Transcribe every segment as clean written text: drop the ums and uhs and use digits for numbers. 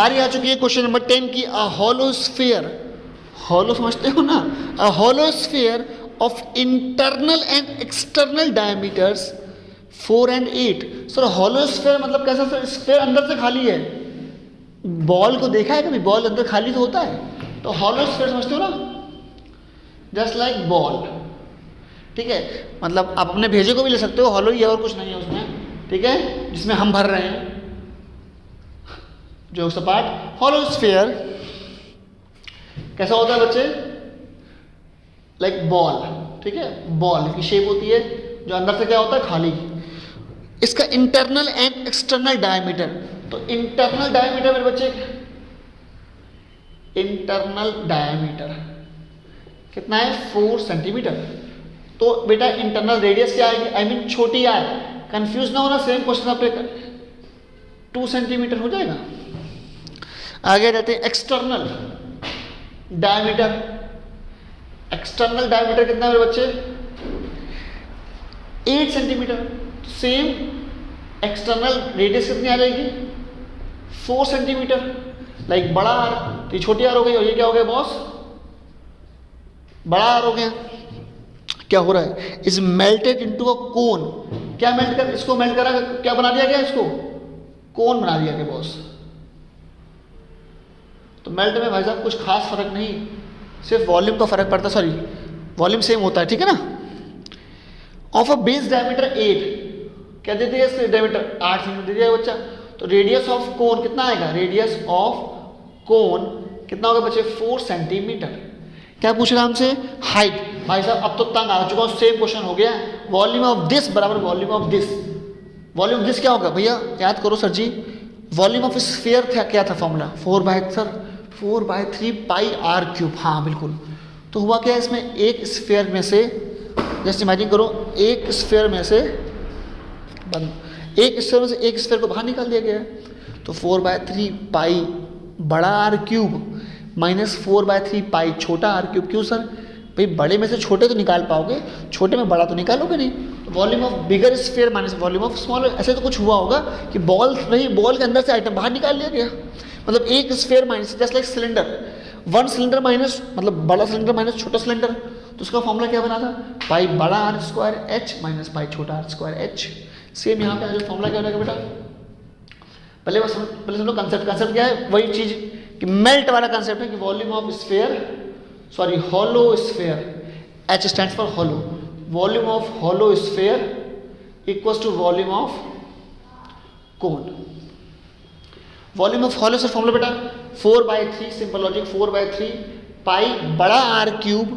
बारी आ चुकी है क्वेश्चन नंबर 10 की। अ हॉलो स्फीयर, हॉलो समझते हो ना, a hollow sphere of internal and external diameters 4 and 8। Sir hollow sphere मतलब कैसा सर? स्फीयर अंदर से खाली है। बॉल को देखा है कभी? बॉल अंदर खाली तो होता है। तो हॉलो स्फीयर समझते हो ना, जस्ट लाइक बॉल, ठीक है। मतलब आप अपने भेजे को भी ले सकते हो, हॉलो ही है और कुछ नहीं है उसमें, ठीक है, जिसमें हम भर रहे हैं जो सपाट। हॉलो स्फीयर कैसा होता है बच्चे? लाइक बॉल, ठीक है, बॉल की शेप होती है जो अंदर से क्या होता है? खाली। इसका इंटरनल एंड एक्सटर्नल डायमीटर, तो इंटरनल डायमीटर मेरे बच्चे, इंटरनल डायमीटर कितना है? 4 सेंटीमीटर। तो बेटा इंटरनल रेडियस क्या आएगी? आई मीन छोटी आर, कंफ्यूज ना होना, सेम क्वेश्चन आप 2 सेंटीमीटर हो जाएगा। आगे जाते हैं एक्सटर्नल डायमीटर। एक्सटर्नल डायमीटर कितना है मेरे बच्चे? 8 सेंटीमीटर। सेम एक्सटर्नल रेडियस कितनी आ जाएगी? 4 सेंटीमीटर। लाइक बड़ा आर, तो ये छोटी आर हो गई, और ये क्या हो गया बॉस? बड़ा आर हो गया। क्या हो रहा है? इज मेल्टेड इनटू अ कोन। क्या मेल्ट कर, इसको मेल्ट करा, क्या बना दिया गया? इसको कोन बना दिया गया बॉस। तो मेल्ट में भाई साहब कुछ खास फर्क नहीं, सिर्फ वॉल्यूम का फर्क पड़ता है, सॉरी वॉल्यूम सेम होता है, ठीक है ना। ऑफ अ बेस डायमीटर 8, क्या दे दिया इसका? डायमीटर 8 सेंटीमीटर दे दिया बच्चा। तो रेडियस ऑफ कोन कितना आएगा? रेडियस ऑफ कोन कितना होगा बच्चे? 4 सेंटीमीटर। क्या पूछ रहा हमसे? हाइट। भाई साहब अब तो तंग आ चुका हूँ, सेम क्वेश्चन हो गया। वॉल्यूम ऑफ दिस बराबर volume of this. Volume of this क्या होगा भैया? याद करो sir ji, volume of sphere था, क्या था फॉर्मूला? 4/3 pi are cube. हाँ बिल्कुल। तो हुआ क्या इसमें? एक स्फीयर में से, जैसे इमेजिन करो, एक स्फीयर में से एक स्फीयर को बाहर निकाल दिया गया है। तो 4/3 पाई बड़ा आर क्यूब माइनस 4/3 पाई छोटा आर क्यूब। क्यों सर? भाई बड़े में से छोटे तो निकाल पाओगे, छोटे में बड़ा तो निकालोगे नहीं। तो volume of bigger sphere minus volume of smaller, ऐसे तो कुछ हुआ होगा कि बॉल नहीं, बॉल के अंदर से आइटम बाहर निकाल लिया गया। मतलब एक sphere minus, just like cylinder, 1 cylinder minus मतलब बड़ा सिलेंडर माइनस छोटा सिलेंडर। तो उसका फॉर्मूला क्या बना था? पाई बड़ा R square H minus pi छोटा आर स्क्वायर एच। सेम यहाँ पे जो फॉर्मूला क्या हो जाएगा बेटा? पहले समझो कंसेप्ट क्या है? वही चीज कि मेल्ट वाला कंसेप्ट है कि volume of sphere, sorry hollow sphere, H stands for hollow, volume of hollow sphere equals to volume of cone. Volume of hollow sphere formula बेटा 4/3, सिंपल लॉजिक, 4/3 पाई बड़ा आर क्यूब,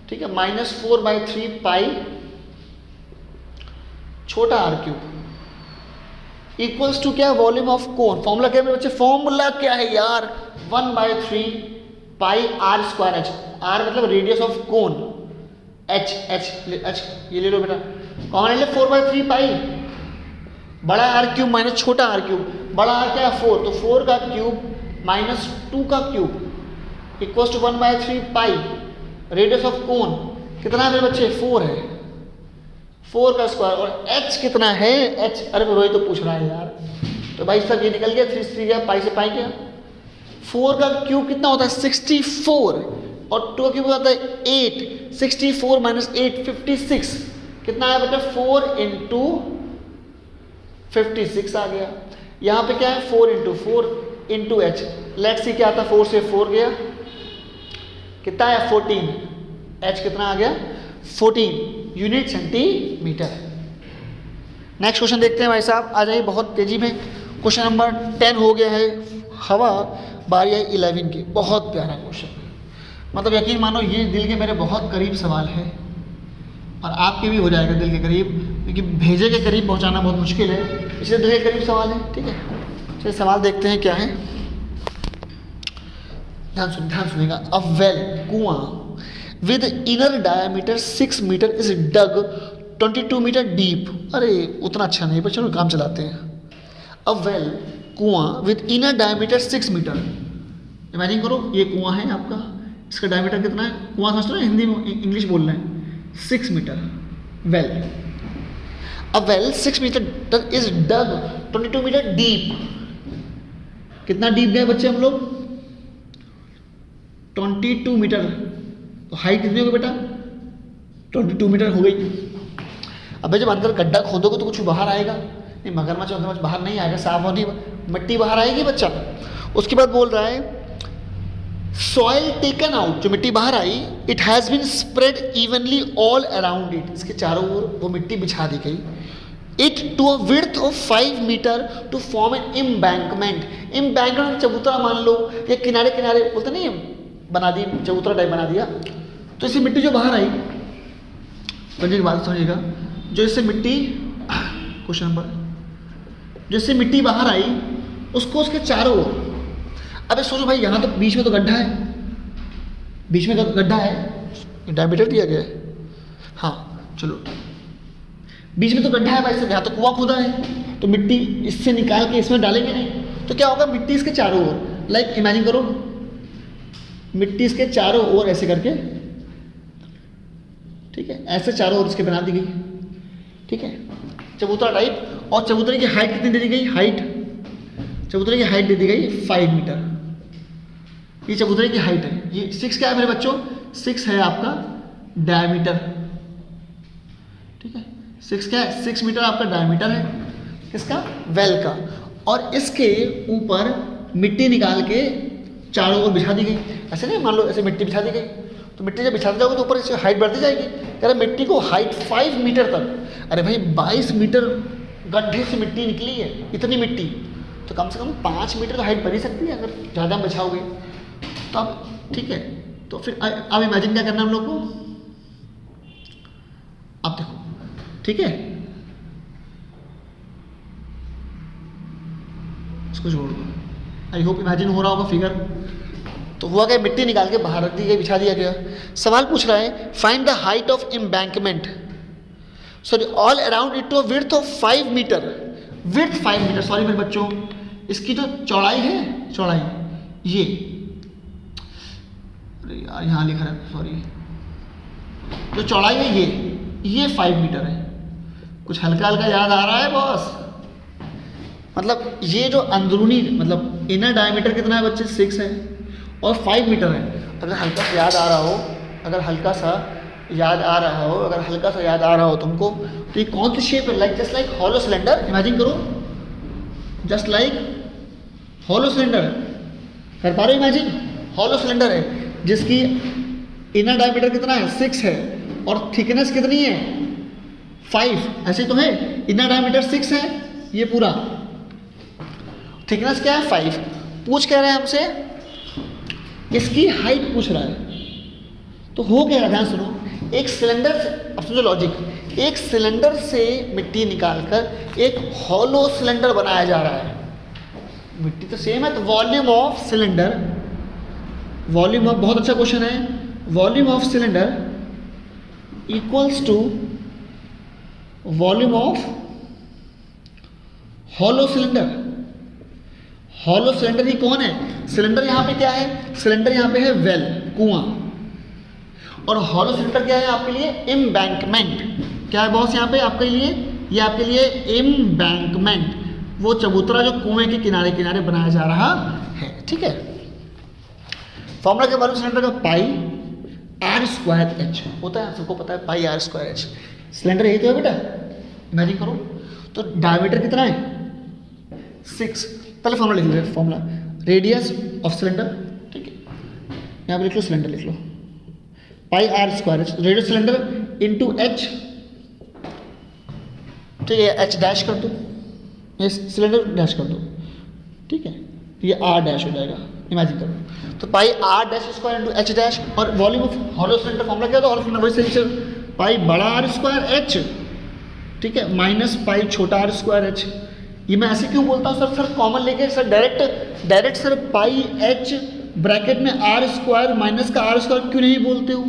ठीक है, माइनस 4/3 पाई छोटा are cube equals to क्या? Volume of cone. Formula क्या है मेरे बच्चे? फॉर्मूला क्या है यार? 1/3 pi are square H. Are मतलब रेडियस ऑफ कोन, एच ये ले लो बेटा, कौन ले ले? 4/3 पाई बड़ा आर क्यूब माइनस छोटा आर क्यूब। बड़ा आर क्या है? 4, तो 4 का क्यूब माइनस 2 का cube equals to 1/3 pi radius of cone कितना है मेरे बच्चे? 4 है, 4 का स्क्वायर। और h कितना है? h, अरे रोहित तो पूछ रहा है यार। तो भाई सब ये निकल गया, 3 गया, पाई से पाई गया। 4 का क्यूब कितना होता है? 64, और 2 का क्यूब होता है 8। 64 माइनस 8 56 कितना है बेटा? 4 इंटू 56 आ गया। यहाँ पे क्या है? 4 into 4 into H. Let's see क्या आता है? 4 से 4 गया, कितना है? 14। एच कितना आ गया? 14 यूनिट सेंटीमीटर। नेक्स्ट क्वेश्चन देखते हैं भाई साहब, आ जाइए बहुत तेजी में। क्वेश्चन नंबर 10 हो गया है हवा, बारी है 11 की। बहुत प्यारा क्वेश्चन, मतलब यकीन मानो ये दिल के मेरे बहुत करीब सवाल है, और आपके भी हो जाएगा दिल के करीब, क्योंकि भेजे के करीब पहुंचाना बहुत मुश्किल है, इसलिए दिल के करीब सवाल है, ठीक है। चलिए सवाल देखते हैं क्या है, ध्यान सुनिएगा। अ वेल, कुआं with inner diameter 6 metre is dug 22 metre deep. अरे उतना अच्छा नहीं, पर चलो काम चलाते हैं। अ वेल, कुआं with inner diameter 6 metre. Imagine करो ये कुआं है आपका, इसका डायमीटर कितना है? कुआं समझते हो ना, हिंदी में इंग्लिश बोल रहे हैं, 6 metre. Well, a well 6 metre is dug 22 metre deep कितना डीप गए बच्चे हम लोग? 22 मीटर। तो हाइट कितनी होगी बेटा? 22 मीटर हो गई। अब जब अंदर गड्ढा खोदोगे तो कुछ बाहर आएगा नहीं, मगरमच्छ बाहर नहीं आएगा, साफ होनी मिट्टी बाहर आएगी बच्चा। उसके बाद बोल रहा है सॉइल टेकन आउट, जो मिट्टी बाहर आई, it has been spread evenly all around it, इसके चारों ओर वो मिट्टी बिछा दी गई। It to a width of 5 metre to form an embankment. Embankment चबूतरा मान लो, या किनारे किनारे बोलते नहीं बना दी, चबूतरा टाइप बना दिया। तो इससे मिट्टी जो बाहर आई, समझिए बात समझिएगा, जो इससे मिट्टी, क्वेश्चन नंबर, जिससे मिट्टी बाहर आई उसको उसके चारों ओर, अबे सोचो भाई यहाँ तो बीच में तो गड्ढा है, बीच में गड्ढा है, डायमीटर दिया गया है, हाँ चलो, बीच में तो गड्ढा है भाई, यहाँ तो कुआं खुदा है, तो मिट्टी इससे निकाल के इसमें डालेंगे नहीं, तो क्या होगा, मिट्टी इसके चारों ओर, लाइक इमेजिन करो मिट्टी इसके चारों ओर ऐसे करके, ठीक है, ऐसे चारों ओर इसके बना दी गई, ठीक है, चबूतरा टाइप। और चबूतरे की हाइट कितनी दे दी गई? हाइट, चबूतरे की हाइट दे दी गई 5 मीटर, ये चबूतरे की हाइट है। ये 6 क्या है मेरे बच्चों? 6 है आपका डायमीटर, ठीक है, 6 क्या है? 6 मीटर आपका डायमीटर है, किसका? वेल का। और इसके ऊपर मिट्टी निकाल के चारों ओर बिछा दी गई, ऐसे नहीं, मान लो ऐसे मिट्टी बिछा दी गई, तो मिट्टी जब बिछाते जाओगे तो ऊपर इससे हाइट बढ़ती जाएगी। कह रहे मिट्टी को हाइट 5 मीटर तक, अरे भाई 22 मीटर गड्ढे से मिट्टी निकली है, इतनी मिट्टी, तो कम से कम 5 मीटर तो हाइट बढ़ ही सकती है अगर ज़्यादा बचाओगे तो। अब ठीक है, तो फिर अब इमेजिन क्या करना है हम लोग को, अब देखो, ठीक है, इसको जोड़ दो, आई होप इमेजिन हो रहा होगा फिगर। तो हुआ क्या, मिट्टी निकाल के बाहर रख दी गई, बिछा दिया गया। सवाल पूछ रहा है find the height of embankment, sorry all around it to a width of 5 metre, width 5 metre, sorry मेरे बच्चों, इसकी जो चौड़ाई है, चौड़ाई ये, अरे यार यहाँ लिखा है, सॉरी, जो चौड़ाई है ये 5 मीटर है। कुछ हल्का हल्का याद आ रहा है बॉस? मतलब ये जो अंदरूनी, मतलब इनर डायमीटर कितना है बच्चे? 6 है और 5 मीटर है। अगर हल्का सा याद आ रहा हो, अगर हल्का सा याद आ रहा हो, अगर हल्का सा याद आ रहा हो तुमको, तो ये कौन सी शेप है? Like just like hollow cylinder, imagine करो, जस्ट लाइक हॉलो सिलेंडर, कर पा रहे हो इमेजिन? हॉलो सिलेंडर है जिसकी इनर डायमीटर कितना है? 6 है और थिकनेस कितनी है? 5, ऐसे तो है, इनर डायमीटर 6 है, ये पूरा थिकनेस क्या है? 5। पूछ कह रहे हैं हमसे इसकी हाइट पूछ रहा है, तो हो क्या रहा है, ध्यान सुनो, एक सिलेंडर से, अब समझो लॉजिक, एक सिलेंडर से मिट्टी निकालकर एक हॉलो सिलेंडर बनाया जा रहा है। मिट्टी तो सेम है, तो volume of cylinder, volume of, बहुत अच्छा क्वेश्चन है, volume of cylinder equals to volume of hollow cylinder. Hollow cylinder ही कौन है? सिलेंडर यहाँ पे क्या है? सिलेंडर यहाँ पे है वेल, कुआं, और हॉलो सिलेंडर क्या है आपके लिए? एम्बैंकमेंट। क्या है बॉस यहाँ पे आपके लिए? ये आपके लिए एम्बैंकमेंट, वो चबूतरा जो कुएं के किनारे किनारे बनाया जा रहा है, ठीक है। फॉर्मूला के बारे में सिलेंडर का पाई आर स्क्वायर एच होता है, सबको पता है, पाई आर स्क्वायर एच। सिलेंडर यही तो है बेटा, इमेजिन करो, तो डायमीटर कितना है? 6। पहले फॉर्मूला लिख लो, फॉर्मूला रेडियस ऑफ सिलेंडर, ठीक है, यहाँ पे लिख लो, सिलेंडर लिख लो, pi are square H, radius cylinder into H, ठीक है, एच डैश कर दो, ये सिलेंडर डैश कर दो, ठीक है, ये आर डैश हो जाएगा, इमेजिन करो, तो pi R dash square into H dash. और volume of hollow cylinder formula क्या होता है? हॉलो सिलेंडर वही सेंसर, पाई बड़ा आर स्क्वायर एच, ठीक है, माइनस पाई छोटा आर स्क्वायर एच। ये मैं ऐसे क्यों बोलता हूँ सर कॉमन लेके, सर डायरेक्ट सर पाई एच ब्रैकेट में आर स्क्वायर माइनस का आर स्क्वायर क्यों नहीं बोलते हो?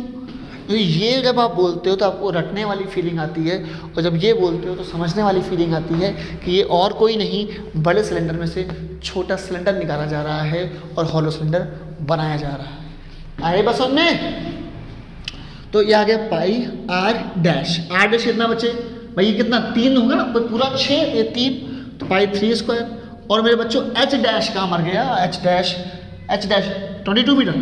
तो ये जब आप बोलते हो तो आपको रटने वाली फीलिंग आती है, और जब ये बोलते हो तो समझने वाली फीलिंग आती है कि ये और कोई नहीं, बड़े सिलेंडर में से छोटा सिलेंडर निकाला जा रहा है और हॉलो सिलेंडर बनाया जा रहा है। आए बस हमने, तो ये आ गया पाई आर डैश। आर डैश कितना बचे भाई? ये कितना? 3 होगा ना, पूरा 6, ये 3, तो पाई 3 स्क्वायर, और मेरे बच्चों एच डैश कहाँ मर गया, एच डैश 22 मीटर,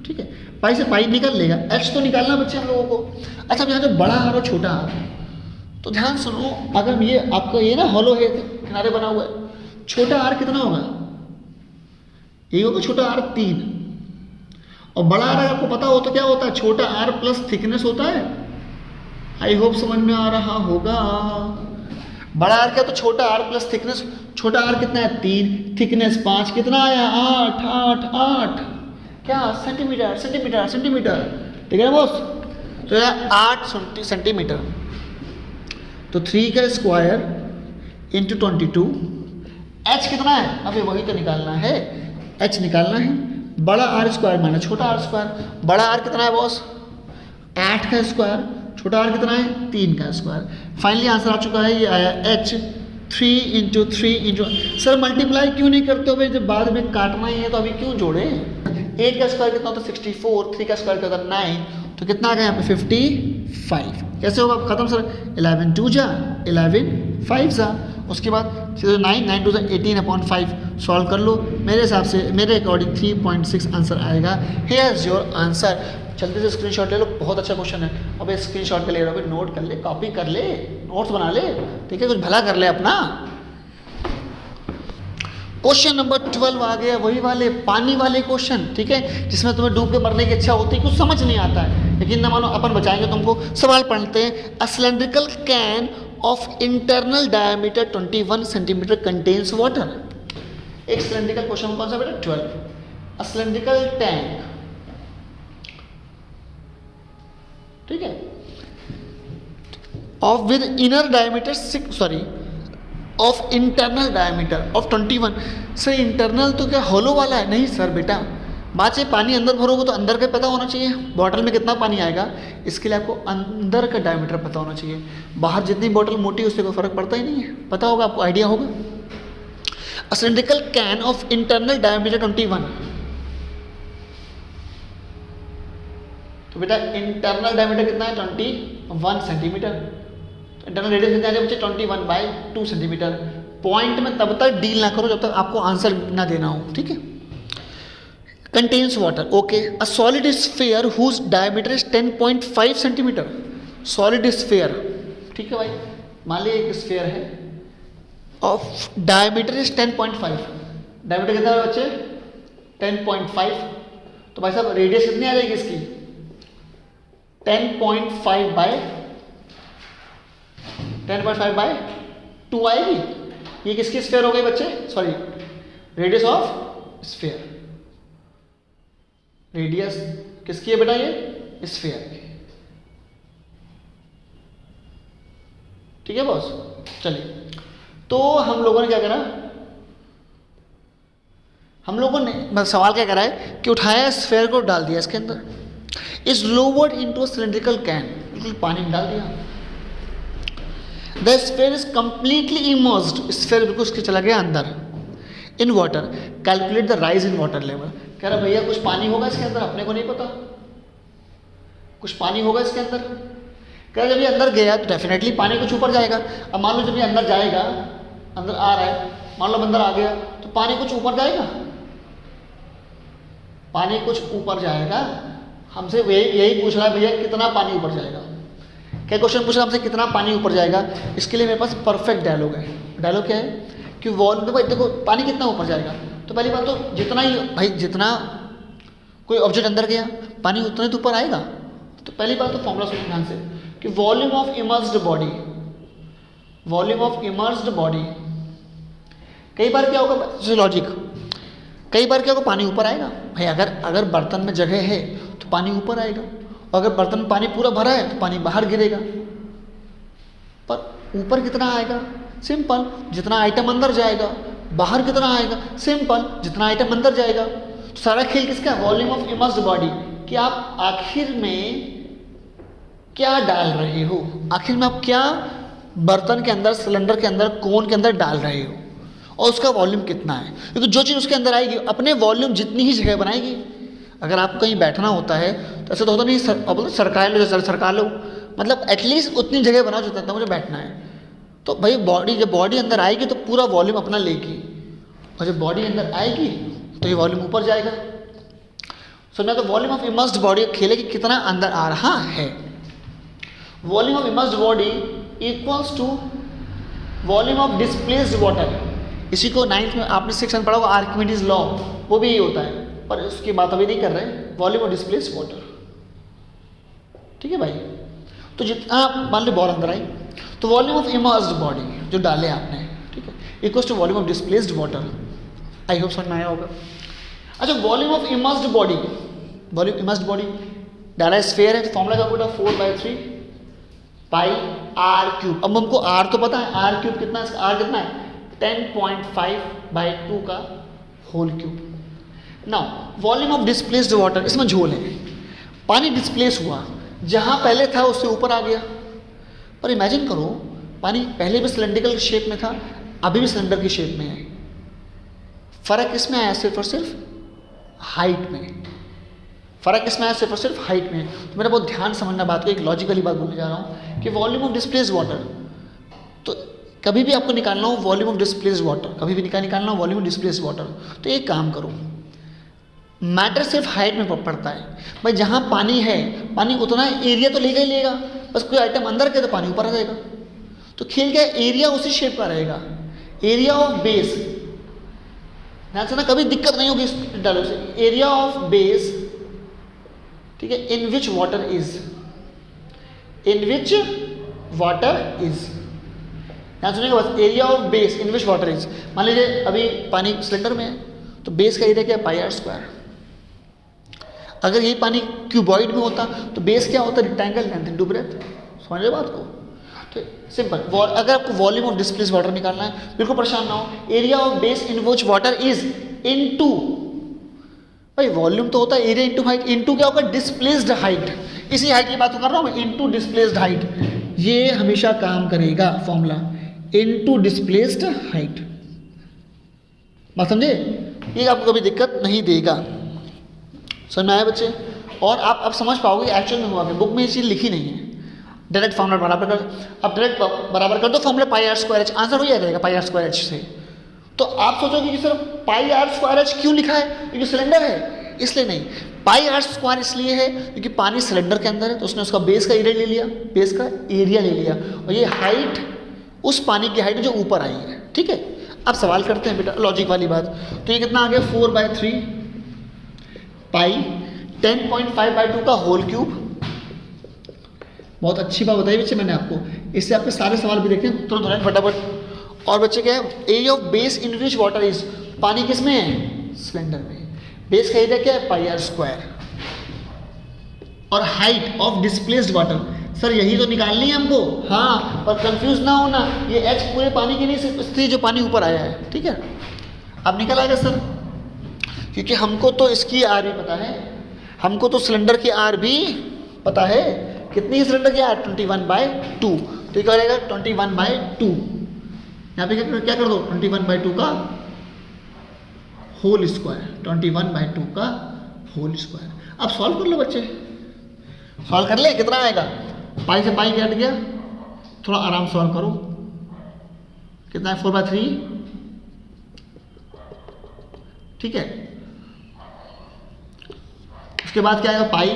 ठीक है। पाई से पाई निकल लेगा, एच तो निकालना बच्चे हम लोगों को। अच्छा अब यहाँ जो बड़ा आर और छोटा आर, तो ध्यान सुनो, अगर ये आपका ये ना हॉलो है, किनारे बना हुआ है, छोटा आर कितना होगा, ये होगा छोटा आर 3, और बड़ा आर आपको पता हो तो क्या होता है, छोटा आर प्लस थिकनेस होता है। आई होप समझ में आ रहा होगा। बड़ा आर क्या, तो छोटा आर प्लस थिकनेस। छोटा आर कितना है 3, थिकनेस 5, कितना आया 8 क्या सेंटीमीटर, ठीक है ना बॉस। तो यह 8 सेंटीमीटर, तो 3 का स्क्वायर इंटू 22, एच कितना है, अभी वही तो निकालना है, एच निकालना है। बड़ा आर स्क्वायर माइनस छोटा आर स्क्वायर, बड़ा आर कितना है बॉस 8 का स्क्वायर, छोटा आर कितना है 3 का स्क्वायर। फाइनली आंसर आ चुका है, ये आया एच 3 इंटू सर मल्टीप्लाई क्यों नहीं करते हो भाई, जब बाद में काटना ही है तो अभी क्यों जोड़े। 8 का स्क्वायर कितना होता है 64, 3 का स्क्वायर कितना होता है 9, तो कितना आ गया यहाँ पे 55। कैसे होगा खत्म सर, 11 2 जा 11 5 जा, उसके बाद 9 2 18/5 सॉल्व कर लो। मेरे हिसाब से मेरे अकॉर्डिंग 3.6 आंसर आएगा। Here is your answer. जल्दी से स्क्रीनशॉट ले लो, बहुत अच्छा क्वेश्चन है। अब स्क्रीनशॉट के ले रहे हो, नोट कर ले, कॉपी कर ले, नोट्स बना ले, ठीक है, कुछ भला कर ले अपना। क्वेश्चन नंबर 12 आ गया, वही वाले पानी वाले क्वेश्चन, ठीक है, जिसमें तुम्हें डूब के मरने की इच्छा होती है, कुछ समझ नहीं आता है, लेकिन ना मानो अपन बचाएंगे तुमको। सवाल पढ़ते हैं। A cylindrical can of internal diameter 21 centimetre contains water. एक सिलेंड्रिकल क्वेश्चन कौन सा बेटा 12। अ सिलेंड्रिकल टैंक, ठीक है, of with inner diameter of internal diameter of 21। Sir internal तो क्या होलो वाला है, नहीं सर बेटा, बात से पानी अंदर भरोगे तो अंदर का पता होना चाहिए, बॉटल में कितना पानी आएगा, इसके लिए आपको अंदर का डायमीटर पता होना चाहिए। बाहर जितनी बॉटल मोटी है उससे कोई फर्क पड़ता ही नहीं है, पता होगा आपको, आइडिया होगा। A cylindrical can of internal diameter 21, तो बेटा इंटरनल डायमीटर कितना है 21 सेंटीमीटर, इंटरनल रेडियस कितना है बच्चे 21/2 सेंटीमीटर। पॉइंट में तब तक डील ना करो जब तक आपको आंसर ना देना हो, ठीक है। Contains water, okay. A solid sphere whose diameter is 10.5 centimetre. Solid sphere, ठीक है भाई, मान लीजिए एक स्फीयर है ऑफ डायमीटर इज 10.5, डायमीटर कितना है बच्चे 10.5, तो भाई साहब रेडियस कितनी आ जाएगी इसकी 10.5/2 आएगी। ये किसकी स्फीयर हो गई बच्चे, sorry radius of sphere, radius किसकी है बेटा ये स्फीयर की, ठीक है बॉस। चलिए तो हम लोगों ने क्या करा, हम लोगों ने सवाल क्या करा है कि उठाया स्फीयर को डाल दिया इसके अंदर, is lowered into a cylindrical can, बिल्कुल पानी में डाल दिया। The sphere is completely immersed, sphere बिल्कुल उसके चला गया अंदर in water. Calculate the rise in water level. कह रहा भैया कुछ पानी होगा इसके अंदर, अपने को नहीं पता, कुछ पानी होगा इसके अंदर। कह रहा जब ये अंदर गया तो डेफिनेटली पानी कुछ ऊपर जाएगा। अब मान लो जब ये अंदर जाएगा, अंदर आ रहा है, मान लो अंदर आ गया तो पानी कुछ ऊपर जाएगा, पानी कुछ ऊपर जाएगा। हमसे यही पूछ रहा है भैया कितना पानी ऊपर जाएगा, क्या क्वेश्चन पूछ रहा है हमसे कितना पानी ऊपर जाएगा। इसके लिए मेरे पास परफेक्ट डायलॉग है। डायलॉग क्या है कि वॉल्यूम, भाई देखो पानी कितना ऊपर जाएगा, तो पहली बात तो जितना ही भाई जितना कोई ऑब्जेक्ट अंदर गया पानी उतना ही तो ऊपर आएगा। तो पहली बात तो फॉर्मूला सुनो ध्यान से कि volume of immersed body, volume of immersed body, कई बार क्या होगा लॉजिक, कई बार क्या होगा पानी ऊपर आएगा भाई, अगर बर्तन में जगह है तो पानी ऊपर आएगा, और अगर बर्तन में पानी पूरा भरा है तो पानी बाहर गिरेगा। पर ऊपर कितना आएगा, सिंपल, जितना आइटम अंदर जाएगा। बाहर कितना आएगा, सिंपल, जितना आइटम अंदर जाएगा। तो सारा खेल किसका है, वॉल्यूम ऑफ इमर्स्ड बॉडी, कि आप आखिर में क्या डाल रहे हो, आखिर में आप क्या बर्तन के अंदर, सिलेंडर के अंदर, कोन के अंदर डाल रहे हो, और उसका वॉल्यूम कितना है। क्योंकि जो चीज़ उसके अंदर आएगी अपने वॉल्यूम जितनी ही जगह बनाएगी। अगर आपको कहीं बैठना होता है तो ऐसा तो होता नहीं, सरकार लो, मतलब एटलीस्ट उतनी जगह बनाओ जितना मुझे बैठना है। तो भाई बॉडी, जब बॉडी अंदर आएगी तो पूरा वॉल्यूम अपना लेगी, और जब बॉडी अंदर आएगी तो ये वॉल्यूम ऊपर जाएगा। समझा? तो वॉल्यूम ऑफ इमर्स्ड बॉडी खेले कि कितना अंदर आ रहा है। Volume of immersed body equals to volume of displaced water. इसी को 9th में आपने सेक्शन पढ़ा होगा, आर्किमिडीज लॉ, वो भी यही होता है, पर उसकी बात अभी नहीं कर रहे हैं। वॉल्यूम ऑफ डिस्प्लेस्ड वाटर, ठीक है भाई। तो जितना मान लो बॉल अंदर आई तो वॉल्यूम ऑफ इमर्स्ड बॉडी जो डाले आपने, ठीक है, equals to volume of displaced water. I hope समझ में आया होगा। अच्छा, volume of immersed body, volume immersed body डाला स्फीयर है तो फॉर्मूला क्या होगा? 4/3 पाई आर क्यूब। अब हमको आर तो पता है, आर क्यूब कितना है, आर कितना है 10.5/2 का whole cube. Now volume of displaced water, इसमें झोल है, पानी डिस्प्लेस हुआ, जहां पहले था उससे ऊपर आ गया। पर इमेजिन करो पानी पहले भी सिलेंड्रिकल शेप में था, अभी भी सिलेंडर की शेप में है। फर्क इसमें आया सिर्फ और सिर्फ हाइट में, फर्क इसमें आया सिर्फ और सिर्फ हाइट में। तो मेरा बहुत ध्यान समझना बात को, एक लॉजिकली बात बोलने जा रहा हूँ कि वॉल्यूम ऑफ डिस्प्लेस्ड वाटर, तो कभी भी आपको निकालना हो वॉल्यूम ऑफ डिस्प्लेस्ड वाटर, कभी भी निकालना हो वॉल्यूम ऑफ डिस्प्लेस्ड वाटर, तो एक काम करो, मैटर सिर्फ हाइट में पड़ता है भाई। जहाँ पानी है, पानी उतना एरिया तो लेगा ही लेगा, बस कोई आइटम अंदर के तो पानी ऊपर आ जाएगा। तो खेल क्या, एरिया उसी शेप का रहेगा, एरिया ऑफ बेस। ध्यान से ना, कभी दिक्कत नहीं होगी इस डालो से। एरिया ऑफ बेस, ठीक है, in which water is, in which water is, ध्यान सुनिएगा बस, area of base in which water is. मान लीजिए अभी पानी सिलेंडर में है तो बेस का एरिया क्या है, πr²। अगर यही पानी क्यूबॉइड में होता तो बेस क्या होता, रेक्टेंगल लेंथ इनटू ब्रेथ। समझ रहे बात को? तो सिंपल, अगर आपको वॉल्यूम ऑफ डिस्प्लेस्ड वाटर निकालना है, बिल्कुल परेशान ना हो, area of base in which water is into, भाई वॉल्यूम तो होता है एरिया इनटू हाइट, इनटू क्या होगा, डिस्प्लेस्ड हाइट। इसी हाइट की बात कर रहा हूँ मैं, इनटू डिस्प्लेस्ड हाइट। ये हमेशा काम करेगा फॉर्मूला, इनटू डिस्प्लेस्ड हाइट। बात समझे? ये आपको कभी दिक्कत नहीं देगा। समझ में आया बच्चे? और आप अब समझ पाओगे एक्चुअल में हुआ क्या। बुक में ये चीज़ लिखी नहीं है, डायरेक्ट फॉर्मूला बराबर कर, अब डायरेक्ट बराबर कर दो फॉर्मूला πr²h, आंसर हो जाएगा πr²h से। तो आप सोचोगे कि सर πr²h क्यों लिखा है, क्योंकि सिलेंडर है इसलिए नहीं, πr² इसलिए है क्योंकि पानी सिलेंडर के अंदर है, तो उसने उसका बेस का एरिया ले लिया, बेस का एरिया ले लिया, और ये हाइट उस पानी की हाइट जो ऊपर आई है। ठीक है, अब सवाल करते हैं बेटा, लॉजिक वाली बात। तो ये कितना आ गया, 4/3 पाई 10.5/2 का होल क्यूब। बहुत अच्छी बात बताई बच्चे मैंने आपको, इससे आपके सारे सवाल भी देखते हैं तुरंत फटाफट। और बच्चे क्या है, area of base in which water is, पानी किस में है, सिलेंडर में, बेस का एरिया क्या है πr², और height of displaced water. Sir यही तो निकालनी है हमको, हाँ, पर कंफ्यूज ना होना, ये h पूरे पानी की नहीं, सिर्फ स्थिति जो पानी ऊपर आया है। ठीक है, अब निकल आएगा सर, क्योंकि हमको तो इसकी आर भी पता है, हमको तो सिलेंडर की आर भी पता है। कितनी सिलेंडर की आर, 21/2। तो क्या रहेगा 21/2, यहाँ पे क्या कर दो 21/2 का होल स्क्वायर, 21/2 का होल स्क्वायर। अब सॉल्व कर लो बच्चे, सॉल्व कर ले, कितना आएगा, पाई से पाई हट गया, थोड़ा आराम सॉल्व करो, कितना है 4/3। ठीक है, उसके बाद क्या आएगा, पाई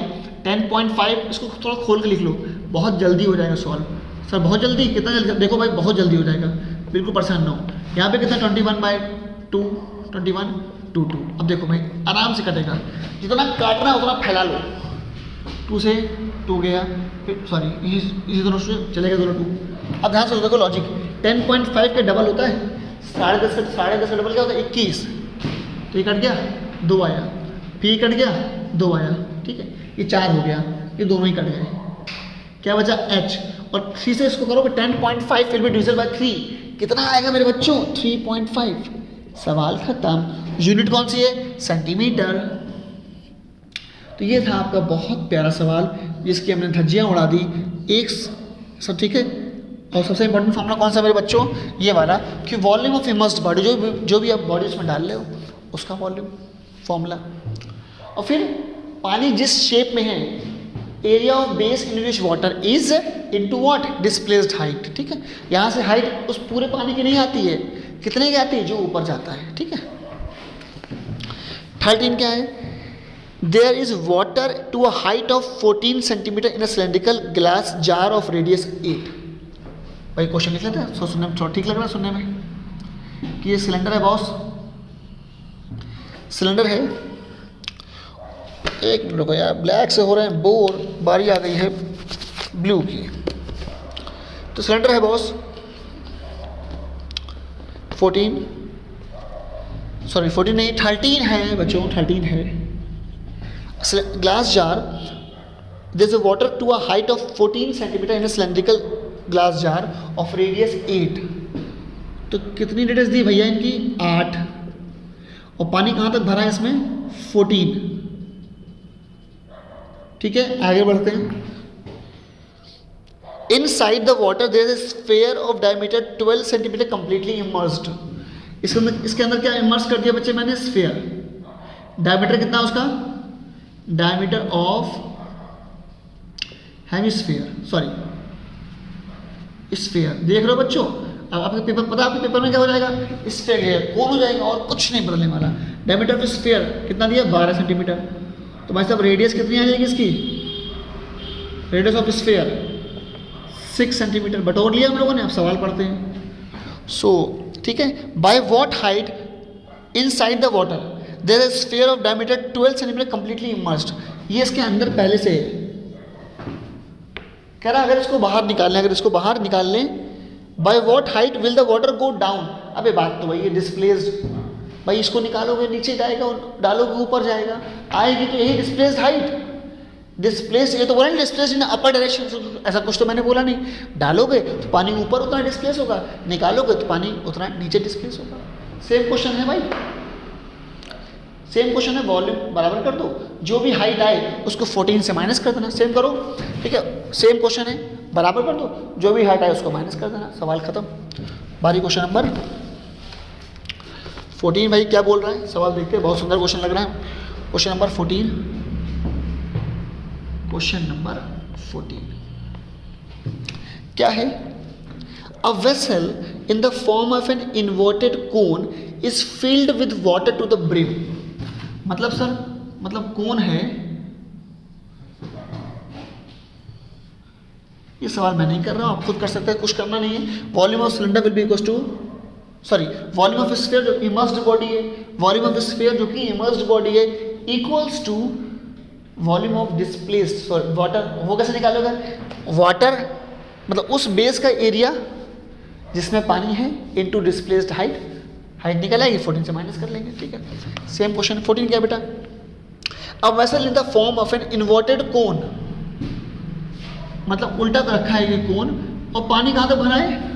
10.5, इसको थोड़ा खोल के लिख लो, बहुत जल्दी हो जाएगा सॉल्व। सर बहुत जल्दी, कितना जल्दी, देखो भाई बहुत जल्दी हो जाएगा, बिल्कुल परेशान ना हो। यहाँ पे कितना 21/2, 21/2। अब देखो भाई आराम से कटेगा, जितना काटना है उतना फैला लो, 2 से 2 गया, फिर सॉरी इसी दोनों से चलेगा दोनों 2। अब ध्यान से देखो लॉजिक, 10.5 का डबल होता है 10.5 का डबल क्या होता है 21। तो ये कट गया 2 आया, फिर ये कट गया 2 आया। ठीक है, ये 4 हो गया, ये दोनों ही कट गए, क्या बचा h। और 3 से इसको करोगे 10.5 फिर भी डिविजन बाय 3, कितना आएगा मेरे बच्चों 3.5। सवाल खत्म। यूनिट कौन सी है, सेंटीमीटर। तो ये था आपका बहुत प्यारा सवाल जिसकी हमने धज्जियाँ उड़ा दी एक सब। ठीक है, और सबसे इंपॉर्टेंट फॉर्मूला कौन सा मेरे बच्चों, ये वाला, कि वॉल्यूम ऑफ इमर्स्ड बॉडी, जो भी आप बॉडी उसमें डाल रहे हो उसका वॉल्यूम फॉर्मूला। और फिर पानी जिस शेप में है, area of base in which water is into what, displaced height. ठीक है, यहाँ से हाइट उस पूरे पानी की नहीं आती है, कितने की आती है? जो ऊपर जाता है, ठीक है। 13 क्या है? There is water to a height of 14 centimetre in a cylindrical glass jar of radius 8। भाई क्वेश्चन लिख लेते हैं, सो सुनने में थोड़ा ठीक लग रहा है सुनने में कि ये सिलेंडर है बॉस, सिलेंडर है। एक मिनट रुको यार, ब्लैक से हो रहे हैं बोर, बारी आ गई है ब्लू की। तो सिलेंडर है बॉस 14 नहीं 13 है बच्चों, 13 है। Glass jar, there is water to a height of 14 centimetre in a cylindrical glass jar of radius 8। तो कितनी रेडियस दी भैया इनकी? 8। और पानी कहाँ तक भरा है इसमें? 14। ठीक है, आगे बढ़ते हैं। Inside the water there is a sphere of diameter 12 centimetre completely immersed। इसके अंदर क्या इमर्स कर दिया बच्चे मैंने? स्फीयर। डायमीटर कितना उसका? Diameter of hemisphere, sorry sphere. देख रहे हो बच्चों? अब आपके पेपर पता, आपके पेपर में क्या हो जाएगा? स्फीयर कौन हो जाएगा और कुछ नहीं बदलने वाला। डायमीटर ऑफ स्फीयर कितना दिया? 12 सेंटीमीटर। तो भाई साहब रेडियस कितनी आ जाएगी इसकी? Radius of sphere 6 centimetre. बटोर लिया हम लोगों ने, अब सवाल पढ़ते हैं। सो ठीक है, by what height inside the water there is sphere of diameter 12 centimetre completely immersed. ये इसके अंदर पहले से है। कह रहा अगर इसको बाहर निकाल लें, अगर इसको बाहर निकाल लें, bye what height will the water go down. अबे बात तो भाई ये डिस्प्लेस्ड, भाई इसको निकालोगे नीचे जाएगा और डालोगे ऊपर जाएगा, आएगी तो यही डिस्प्लेस्ड हाइट। डिस्प्लेस, ये तो बोला नहीं डिस्प्लेस इन अपर डायरेक्शन, ऐसा कुछ तो मैंने बोला नहीं। डालोगे तो पानी ऊपर उतना डिस्प्लेस होगा, निकालोगे तो पानी उतना नीचे डिस्प्लेस होगा। सेम क्वेश्चन है भाई, सेम क्वेश्चन है। वॉल्यूम बराबर कर दो, जो भी हाइट आए उसको 14 से माइनस कर देना। सेम करो, ठीक है, सेम क्वेश्चन है, बराबर कर दो, जो भी हाइट आए उसको माइनस कर देना, सवाल खत्म। बारी क्वेश्चन नंबर 14 भाई क्या बोल रहा है, सवाल देखते हैं, बहुत सुंदर क्वेश्चन लग रहा है। क्वेश्चन नंबर 14, क्वेश्चन नंबर 14 क्या है? A vessel in the form of an inverted cone is filled with water to the brim. मतलब सर, मतलब कोन है, ये सवाल मैं नहीं कर रहा हूं, आप खुद कर सकते हैं, कुछ करना नहीं है। Volume of cylinder will be equal to, sorry volume of sphere जो इमर्स्ड बॉडी है, वॉल्यूम ऑफ स्फीयर जो कि इमर्स्ड बॉडी है equals to volume of displaced water. वो कैसे निकालोगे? वाटर मतलब उस बेस का एरिया जिसमें पानी है इनटू डिस्प्लेस्ड हाइट, हाइट निकल आएगी, 14 से माइनस कर लेंगे, ठीक है। सेम क्वेश्चन 14 क्या बेटा? अब vessel in the form of an inverted कोन, मतलब उल्टा रखा है ये कोन, और पानी कहाँ तक भरा है?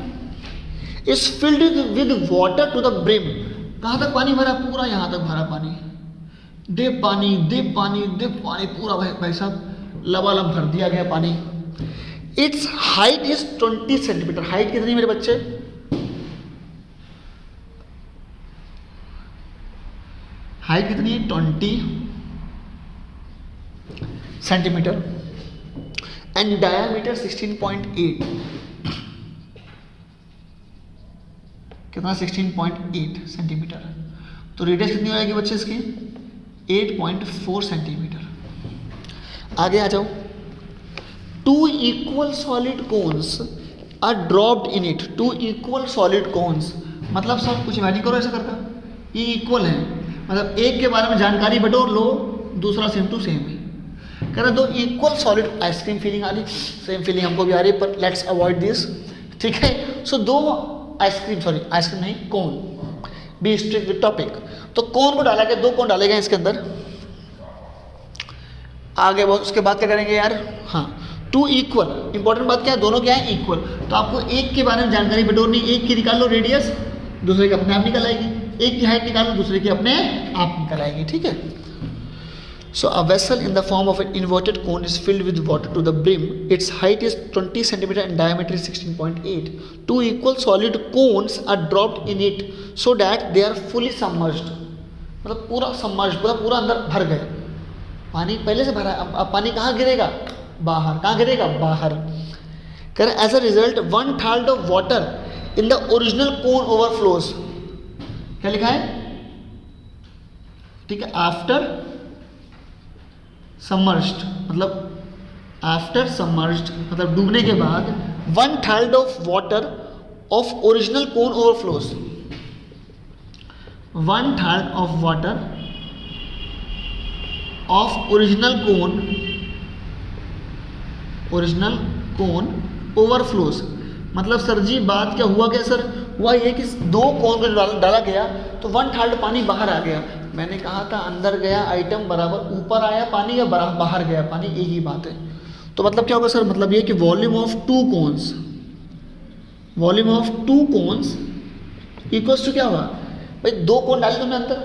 Is filled with water to the brim. कहाँ तक पानी भरा? पूरा यहाँ तक भरा पानी, दे पानी दे पानी दे पानी, पूरा भाई साहब लबालब भर दिया गया पानी। It's height is 20 centimetre. Height कितनी मेरे बच्चे? हाइट कितनी है? 20 सेंटीमीटर एंड डायामीटर 16.8। कितना? 16.8 सेंटीमीटर। तो रेडियस कितनी हो जाएगी बच्चे इसकी? 8.4 सेंटीमीटर। आगे आ जाओ। 2 equal solid cones are dropped in it. 2 equal solid cones मतलब सर कुछ इमेजिन करो ऐसा करता, ये इक्वल है, मतलब एक के बारे में जानकारी बटोर लो, दूसरा सेम टू सेम है। कह रहा 2 इक्वल सॉलिड, आइसक्रीम फीलिंग आ रही, सेम फीलिंग हमको भी आ रही है, पर लेट्स अवॉइड दिस, ठीक है। सो 2 आइसक्रीम, सॉरी आइसक्रीम नहीं, कोन, बी स्ट्रिक्ट विद टॉपिक। तो कोन को डाला गया, 2 कोन डाले गए इसके अंदर। आगे उसके बाद क्या करेंगे यार? हाँ, 2 इक्वल, इंपॉर्टेंट बात क्या है? दोनों क्या है? इक्वल। तो आपको एक के बारे में जानकारी बटोरनी, एक की निकाल लो रेडियस, दूसरे की अपने आप निकल आएगी, एक की हाइट निकाल लो, दूसरे की अपने आप निकल आएगी, ठीक है। So a vessel in the form of an inverted cone is filled with water to the brim. Its height is 20 centimetre and diameter is 16.8। 2 equal solid cones are dropped in it so that they are fully submerged. मतलब पूरा submerged, पूरा अंदर भर गए, पानी पहले से भरा है, अब पानी कहाँ गिरेगा? बाहर। कहाँ गिरेगा? बाहर। कह रहे as a result 1/3 of water in the original cone overflows. क्या लिखा है, ठीक है, आफ्टर सबमर्ज्ड, मतलब आफ्टर सबमर्ज्ड मतलब डूबने के बाद 1/3 of water of original cone overflows, 1/3 of water of original cone overflows. मतलब सर जी बात क्या हुआ, क्या सर हुआ ये कि दो कोन को डाला गया तो 1/3 पानी बाहर आ गया। मैंने कहा था अंदर गया आइटम बराबर ऊपर आया पानी या बाहर गया पानी, एक ही बात है। तो मतलब क्या होगा सर, मतलब ये कि volume of two cones equals to क्या होगा भाई, दो कोन डाले तुमने अंदर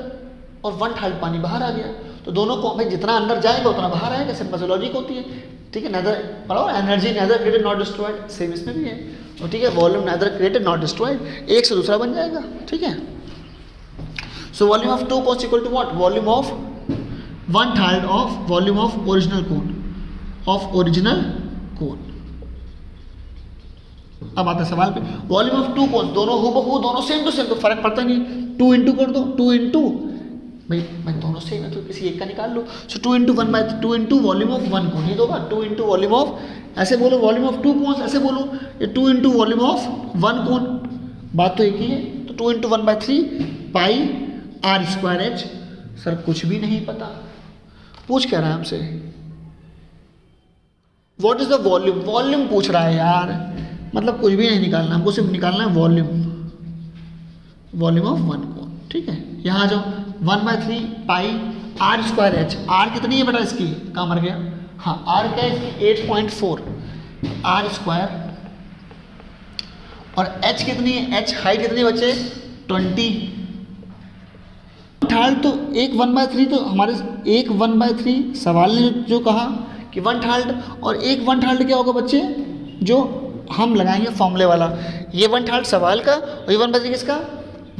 और 1/3 पानी बाहर आ गया, तो दोनों को भाई जितना अंदर जाएगा उतना बाहर आएगा, सिंपल लॉजिक होती है, ठीक है। नेदर बराबर energy neither created not destroyed, same इसमें भी है, और ठीक है volume neither created not destroyed, एक से दूसरा बन जाएगा, ठीक है। So volume of two cones equal to what, volume of 1/3 of volume of original cone. अब आता है सवाल पे, वॉल्यूम ऑफ टू कोन्स, दोनों हूबहू दोनों सेम टू सेम, तो फर्क पड़ता नहीं, 2 इंटू कर दो, 2 इंटू भाई दोनों सेम है तो किसी एक का निकाल लो। सो 2 इंटू वॉल्यूम ऑफ 1 कोन, ये दो बार 2 इंटू वॉल्यूम ऑफ, ऐसे बोलो वॉल्यूम ऑफ 2 कोन्स, ऐसे बोलो ये 2 इंटू वॉल्यूम ऑफ 1 कोन, बात तो एक ही है। तो 2 into 1/3 pi are square H. Sir कुछ भी नहीं पता, पूछ क्या रहा है हमसे, what is the volume, volume पूछ रहा है यार, मतलब कुछ भी नहीं निकालना, हमको सिर्फ निकालना है वॉल्यूम ऑफ 1 कोन, ठीक है। यहाँ आ जाओ 1/3 pi are square H, are कितनी है बेटा इसकी, कहाँ मर गया, हाँ आर क्या है इसकी 8.4 आर स्क्वायर, और एच कितनी है, एच हाइट कितनी बच्चे 20, 1/3 तो एक 1/3 तो हमारे एक 1/3 सवाल ने जो कहा कि 1/3 और एक 1/3 क्या होगा बच्चे, जो हम लगाएंगे फॉर्मूले वाला, ये 1/3 सवाल का और ये 1/3 किसका,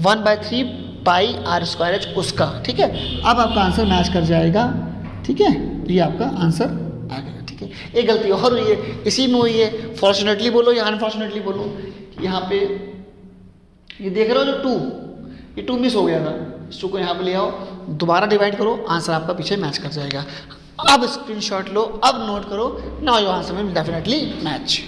1/3 पाई आर स्क्वायर एच उसका, ठीक है। अब आपका आंसर मैच कर जाएगा, ठीक है, ये आपका आंसर आ गया, ठीक है। एक गलती और हुई है इसी में हुई है, फॉर्चुनेटली बोलो या अनफॉर्चुनेटली बोलो, यहाँ पे ये देख रहे हो जो 2, ये 2 मिस हो गया था, इस 2 को यहाँ पे ले आओ, दोबारा डिवाइड करो, आंसर आपका पीछे मैच कर जाएगा। अब स्क्रीनशॉट लो, अब नोट करो, now your answer will definitely match.